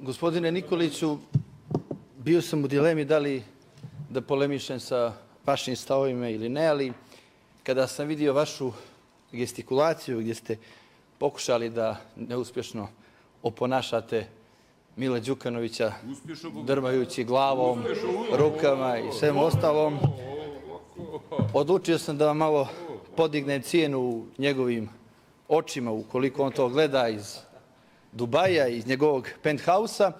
Gospodine Nikoliću, bio sam u dilemi da li da polemišem sa vašim stavovima ili ne, ali kada sam vidio vašu gestikulaciju gdje ste pokušali da neuspješno oponašate Mila Đukanovića drmajući glavom, rukama i svem ostalom, odlučio sam da vam malo podignem cijenu u njegovim očima, ukoliko on to gleda iz Dubaja, iz njegovog penthausa,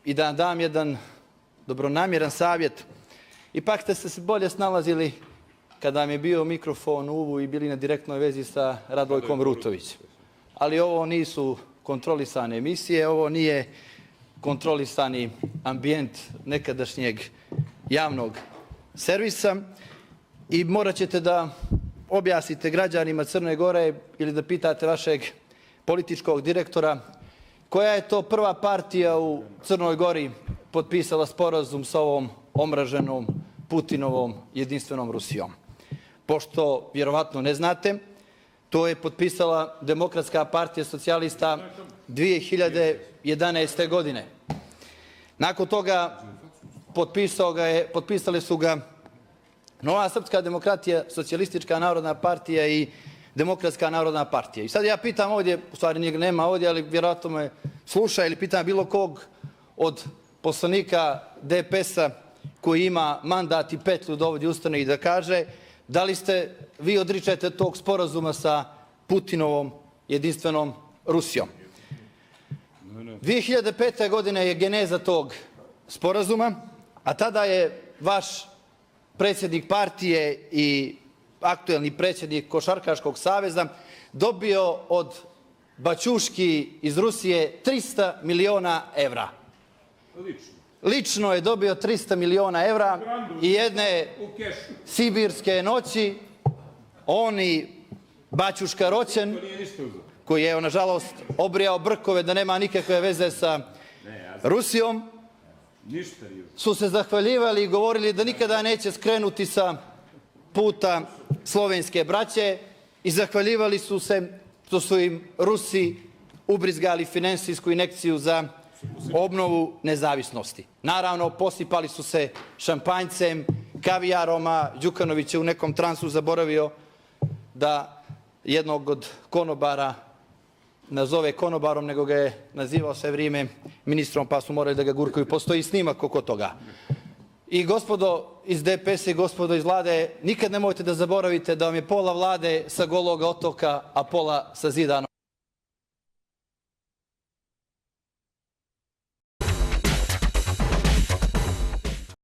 i da vam dam jedan dobronamjeran savjet. Ipak ste se bolje snalazili kada vam je bio mikrofon u uvu i bili na direktnoj vezi sa Radojkom Rutović. Ali ovo nisu kontrolisane emisije, ovo nije kontrolisani ambijent nekadašnjeg javnog servisa i morat ćete da objasnite građanima Crne Gore ili da pitate vašeg političkog direktora koja je to prva partija u Crnoj Gori potpisala sporazum sa ovom omraženom Putinovom jedinstvenom Rusijom. Pošto vjerovatno ne znate, to je potpisala Demokratska partija socijalista 2011. godine. Nakon toga potpisali su ga Nova srpska demokratija, Socijalistička narodna partija i Demokratska narodna partija. I sad ja pitam ovdje, u stvari njega nema ovdje, ali vjerojatno me sluša, ili pitam bilo kog od poslanika DPS-a koji ima mandat i petlju da ovdje ustane i da kaže da li ste vi odričete tog sporazuma sa Putinovom jedinstvenom Rusijom. 2005. godine je geneza tog sporazuma, a tada je vaš predsjednik partije i aktuelni predsjednik Košarkaškog saveza dobio od Baćuški iz Rusije 300 miliona evra. Lično je dobio 300 miliona evra i jedne sibirske noći on i Baćuška Roćen, koji je, nažalost, obrijao brkove da nema nikakve veze sa Rusijom, su se zahvaljivali i govorili da nikada neće skrenuti sa puta slovenske braće i zahvaljivali su se što su im Rusi ubrizgali finansijsku injekciju za obnovu nezavisnosti. Naravno, posipali su se šampanjcem, kavijarom, a Đukanović je u nekom transu zaboravio da jednog od konobara nazove konobarom, nego ga je nazivao sve vrijeme ministrom, pa su morali da ga gurkaju. Postoji snimak oko toga. I gospodo iz DPS-a i gospodo iz vlade, nikad nemojte da zaboravite da vam je pola vlade sa Golog otoka, a pola sa Zidanog